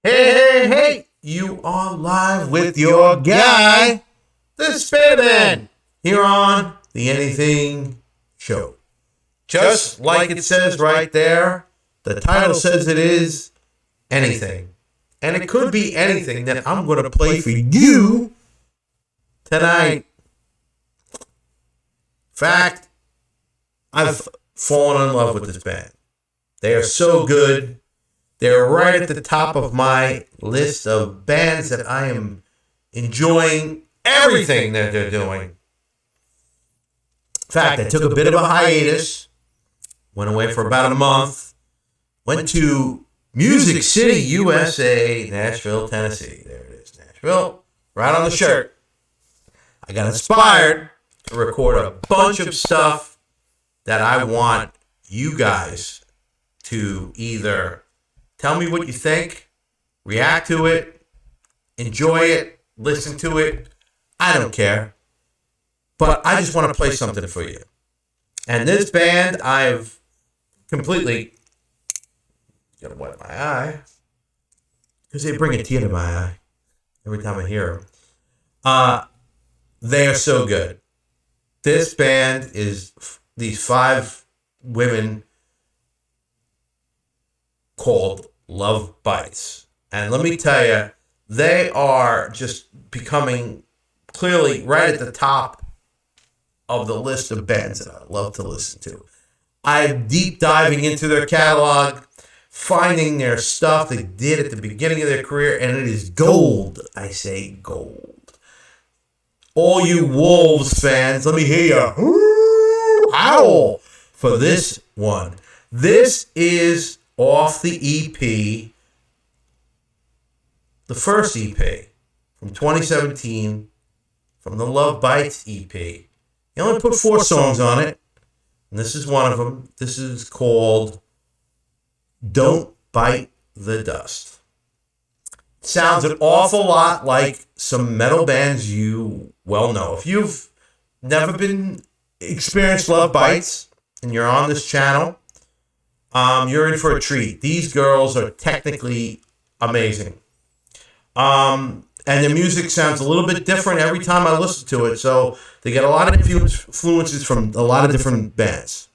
Hey, you are live with your guy, the Spadaman, here on the Anything Show. Just like it says right there, the title says it is anything. And it could be anything that I'm going to play for you tonight. Fact, I've fallen in love with this band. They are so good. They're right at the top of my list of bands that I am enjoying everything that they're doing. In fact, I took a bit of a hiatus, went away for about a month, went to Music City, USA, Nashville, Tennessee. There it is, Nashville, right on the shirt. I got inspired to record a bunch of stuff that I want you guys to either tell me what you think, react to it, enjoy it, listen to it. I don't care. But I just want to play something for you. And this band, I've completely got to wipe my eye because they bring a tear to my eye every time I hear them. They are so good. This band is these 5 women called Lovebites. And let me tell you, they are just becoming clearly right at the top of the list of bands that I love to listen to. I'm deep diving into their catalog, finding their stuff they did at the beginning of their career, and it is gold. I say gold. All you Wolves fans, let me hear you howl for this one. This is off the EP, the first EP from 2017, from the Lovebites EP. They only put 4 songs on it, and this is one of them. This is called Don't Bite the Dust. Sounds an awful lot like some metal bands you well know. If you've never been experienced Lovebites and you're on this channel, you're in for a treat. These girls are technically amazing. And their music sounds a little bit different every time I listen to it. So they get a lot of influences from a lot of different bands.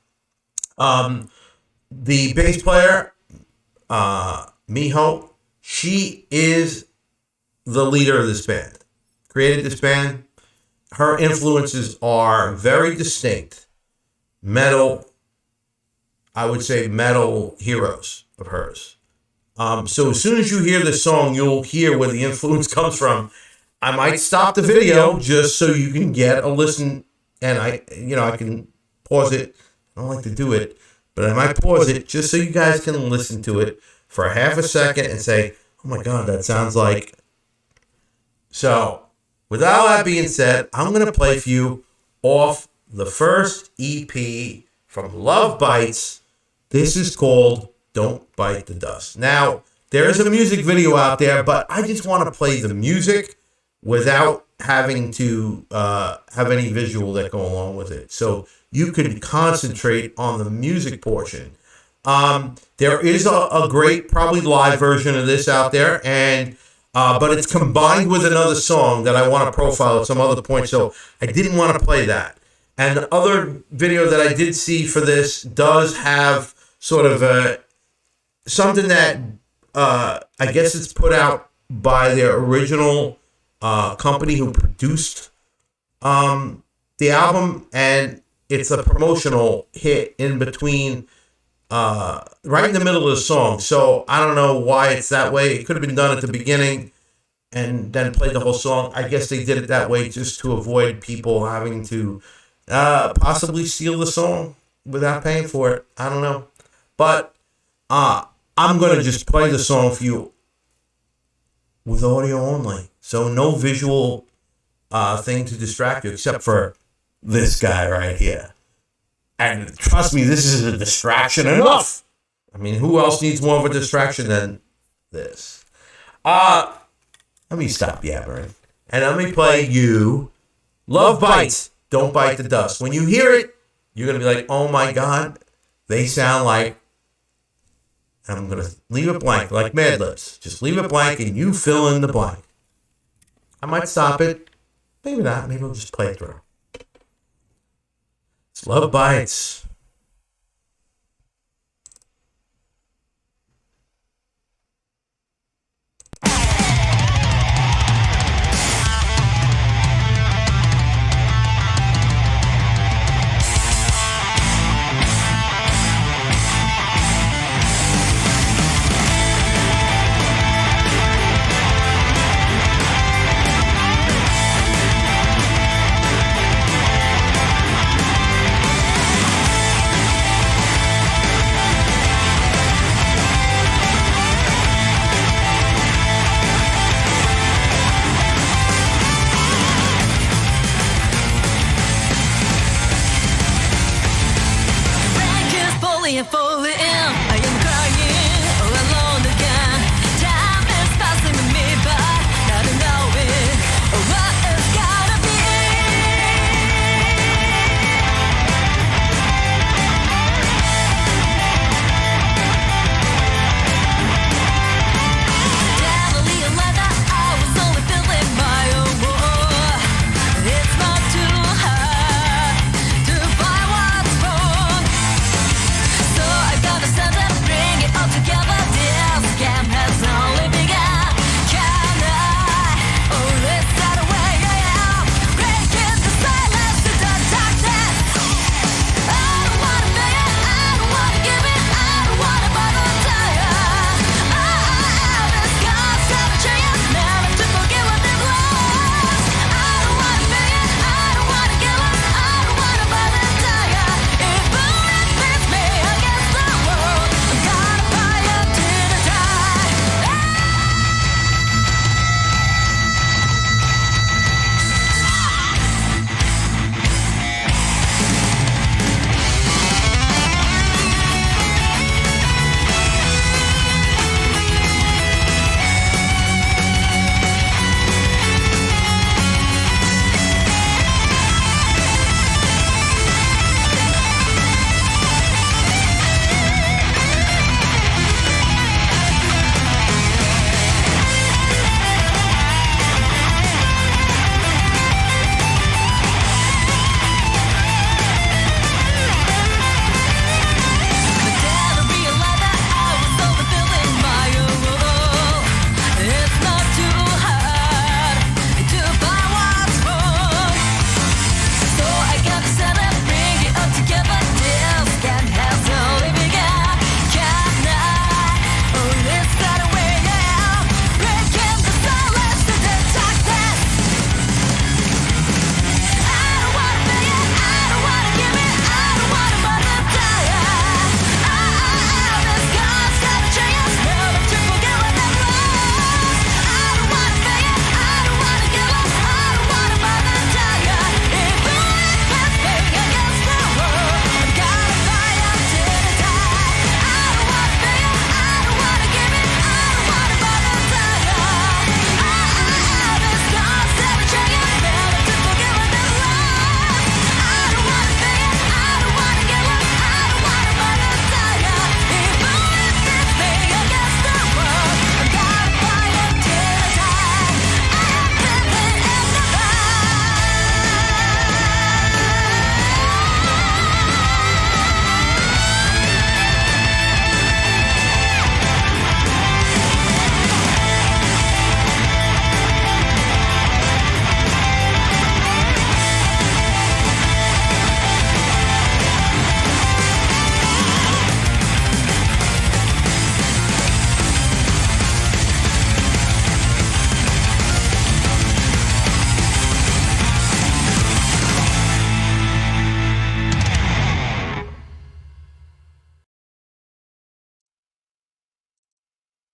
The bass player, Miho, she is the leader of this band. Created this band. Her influences are very distinct. Metal, I would say metal heroes of hers. So as soon as you hear the song, you'll hear where the influence comes from. I might stop the video just so you can get a listen, and I can pause it. I don't like to do it, but I might pause it just so you guys can listen to it for a half a second and say, "Oh my God, that sounds like." So, with all that being said, I'm going to play for you off the first EP from Lovebites. This is called Don't Bite the Dust. Now, there is a music video out there, but I just want to play the music without having to have any visual that go along with it. So you can concentrate on the music portion. There is a great, probably live version of this out there, and but it's combined with another song that I want to profile at some other point, so I didn't want to play that. And the other video that I did see for this does have sort of something that I guess it's put out by their original company who produced the album, and it's a promotional hit in between, right in the middle of the song. So I don't know why it's that way. It could have been done at the beginning and then played the whole song. I guess they did it that way just to avoid people having to possibly steal the song without paying for it. I don't know. But I'm going to just play the song for you with audio only. So no visual thing to distract you except for this guy right here. And trust me, this is a distraction enough. I mean, who else needs more of a distraction than this? Let me stop yabbering. And let me play you Lovebites, Don't Bite the Dust. When you hear it, you're going to be like, oh my God, they sound like I'm going to leave it blank, like Mad Libs. Just leave it blank and you fill in the blank. I might stop it. Maybe not. Maybe I'll just play it through. It's Lovebites. Fully in, I am crying all alone again. Time is passing me by, not knowing what it's gotta be. Then I realized that I was only feeling my own war. It's not too hard to find what's wrong. So I gotta stand and bring it all together. This game has only begun. Can I only start away? I am breaking the silence to the darkness. I don't wanna feel it, I don't wanna give it, I don't wanna bother tired. I have this constant chance, never to forget what they've lost. I don't wanna feel it, I don't wanna give up, I don't wanna bother tired. If it fits me against the world, I'm gonna fight until I die. But then I realized that I was overfilling my own role. It's not too hard to find what's wrong. So I gotta stand and bring it all together. This game has only begun. Can I only start away now? Breaking the silence to the darkness. I don't wanna feel it, I don't wanna give it, I don't wanna bother tired. I have this constant chance, never to forget what I've lost. I don't wanna feel it, I don't wanna give up, I don't wanna bother tired. If it fits me against the world, I'm gonna fight until I die. I don't wanna feel it, I don't wanna give it, I don't wanna bother tired. I have this constant chance, never to forget what I've lost. I don't wanna feel it, I don't wanna give up, I don't wanna bother tired. If it fits me against the world, I'm gonna fight until I die. I am living in the fight.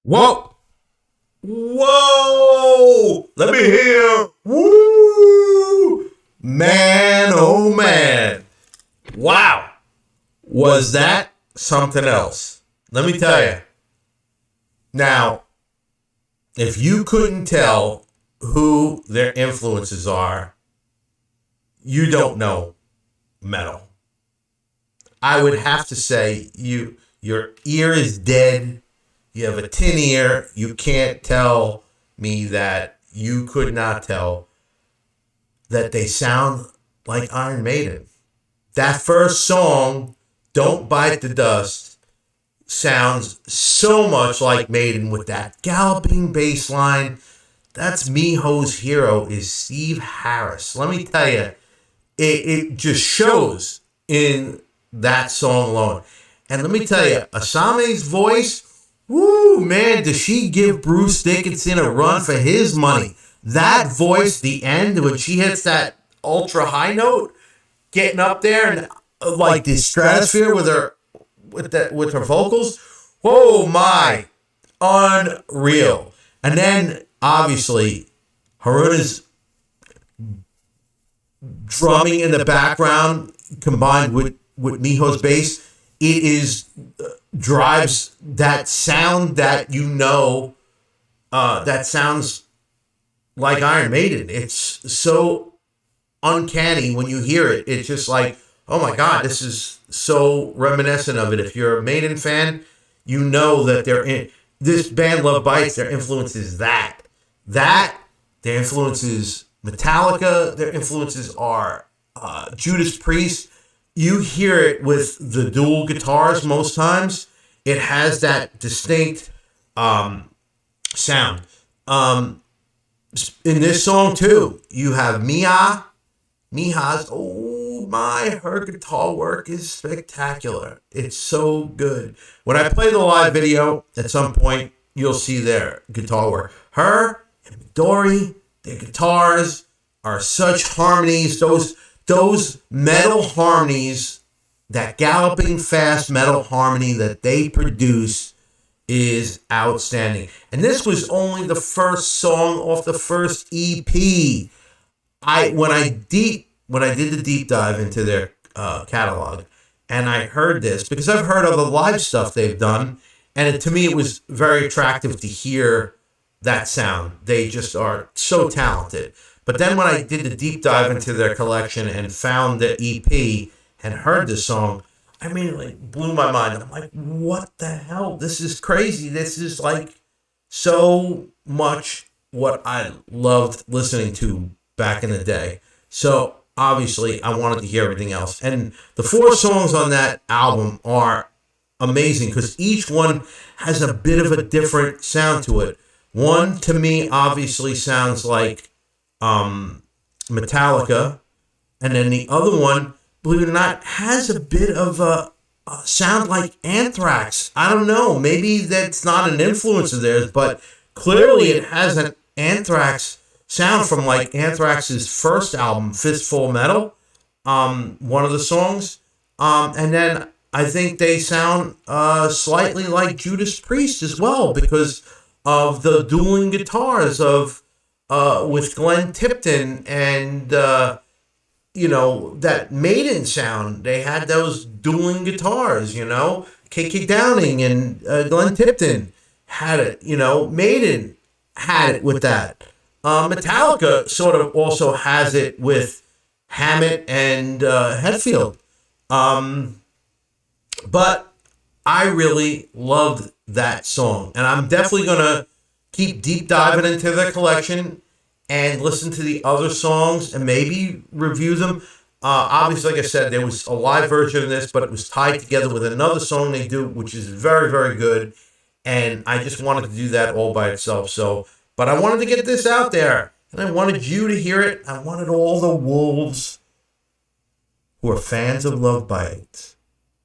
Whoa! Whoa! Let me hear. Woo! Man, oh man. Wow. Was that something else? Let me tell you. Now, if you couldn't tell who their influences are, you don't know metal. I would have to say you Your ear is dead. You have a tin ear. You can't tell me that you could not tell that they sound like Iron Maiden. That first song, Don't Bite the Dust, sounds so much like Maiden with that galloping bass line. That's Miho's hero is Steve Harris. Let me tell you, it just shows in that song alone. And let me tell you, Asame's voice, woo, man, does she give Bruce Dickinson a run for his money. That voice, the end, when she hits that ultra high note, getting up there and like the stratosphere with her vocals, oh my, unreal. And then obviously Haruna's drumming in the background combined with Miho's bass, it is drives that sound that that sounds like Iron Maiden. It's so uncanny when you hear it. It's just like, oh my God, this is so reminiscent of it. If you're a Maiden fan, you know that they're in this band Lovebites. Their influence is that their influences Metallica. Their influences are Judas Priest. You hear it with the dual guitars most times. It has that distinct sound. In this song too, you have Miha's, oh my, her guitar work is spectacular. It's so good. When I play the live video, at some point, you'll see their guitar work. Her and Midori, their guitars are such harmonies. Those metal harmonies, that galloping fast metal harmony that they produce is outstanding. And this was only the first song off the first EP. When I did the deep dive into their catalog, and I heard this because I've heard of the live stuff they've done, and to me it was very attractive to hear that sound. They just are so talented. But then when I did the deep dive into their collection and found the EP and heard this song, I mean, it like blew my mind. I'm like, what the hell? This is crazy. This is like so much what I loved listening to back in the day. So obviously I wanted to hear everything else. And the 4 songs on that album are amazing because each one has a bit of a different sound to it. One, to me, obviously sounds like Metallica. And then the other one, believe it or not, has a bit of a sound like Anthrax. I don't know. Maybe that's not an influence of theirs, but clearly it has an Anthrax sound from like Anthrax's first album, Fistful of Metal, one of the songs. And then I think they sound slightly like Judas Priest as well because of the dueling guitars of with Glenn Tipton and that Maiden sound. They had those dueling guitars, K.K. Downing and Glenn Tipton had it, Maiden had it with that. Metallica sort of also has it with Hammett and Hetfield. But I really loved that song. And I'm definitely going to keep deep diving into the collection and listen to the other songs and maybe review them. Obviously, like I said, there was a live version of this, but it was tied together with another song they do, which is very, very good. And I just wanted to do that all by itself. But I wanted to get this out there, and I wanted you to hear it. I wanted all the wolves who are fans of Lovebites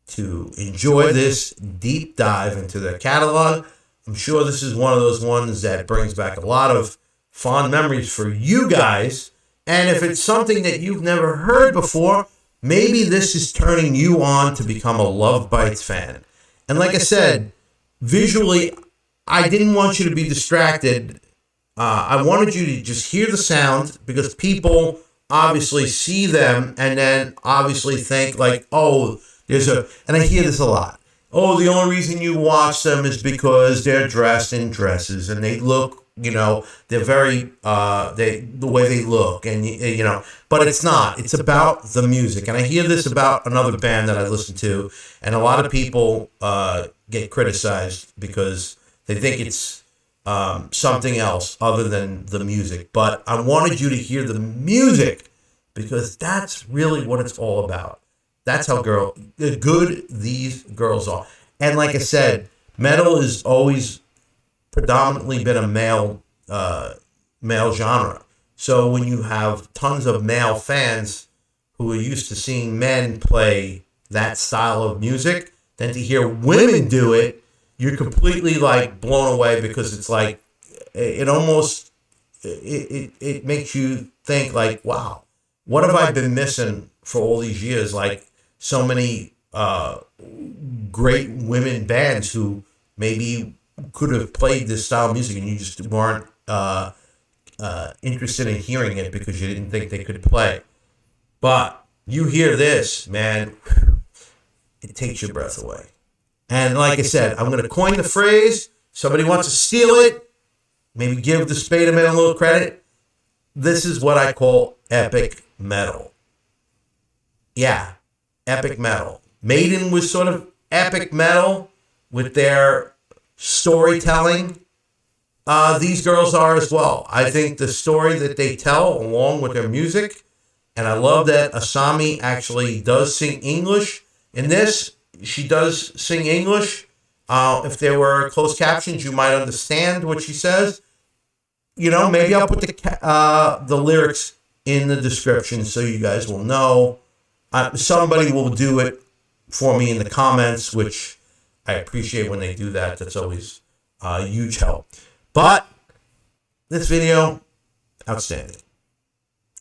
to enjoy this deep dive into their catalog. I'm sure this is one of those ones that brings back a lot of fond memories for you guys. And if it's something that you've never heard before, maybe this is turning you on to become a Lovebites fan. And like I said, visually, I didn't want you to be distracted. I wanted you to just hear the sound because people obviously see them and then obviously think like, oh, and I hear this a lot. Oh, the only reason you watch them is because they're dressed in dresses and they look they're very the way they look, and but it's not. It's about the music. And I hear this about another band that I listen to, and a lot of people get criticized because they think it's something else other than the music. But I wanted you to hear the music because that's really what it's all about. That's how good these girls are. And like I said, metal has always predominantly been a male genre. So when you have tons of male fans who are used to seeing men play that style of music, then to hear women do it, you're completely like blown away, because it's like it almost it makes you think like, wow, what have I been missing for all these years? Like so many great women bands who maybe could have played this style of music and you just weren't interested in hearing it because you didn't think they could play. But you hear this, man, it takes your breath away. And like I said, I'm going to coin the phrase. Somebody wants to steal it, maybe give the Spadaman a little credit. This is what I call epic metal. Yeah, epic metal. Maiden was sort of epic metal with their storytelling. These girls are as well. I think the story that they tell along with their music, and I love that Asami actually does sing English. In this, she does sing English. If there were closed captions, you might understand what she says. Maybe I'll put the lyrics in the description so you guys will know. Somebody will do it for me in the comments, which I appreciate when they do that. That's always a huge help. But this video, outstanding.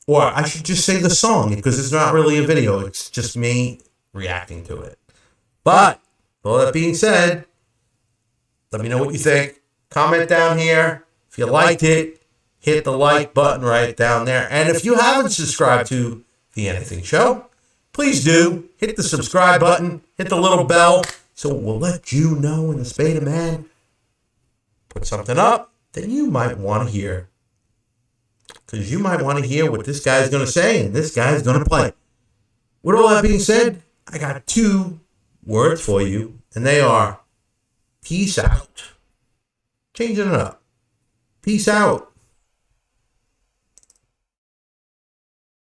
Or I should just say the song, because it's not really a video. It's just me reacting to it. But with all that being said, let me know what you think. Comment down here. If you liked it, hit the like button right down there. And if you haven't subscribed to The Anything Show, please do. Hit the subscribe button. Hit the little bell so it will let you know when the Spadaman put something up that you might want to hear. Because you might want to hear what this guy's going to say and this guy's going to play. With all that being said, I got 2 words for you, and they are peace out. Changing it up. Peace out.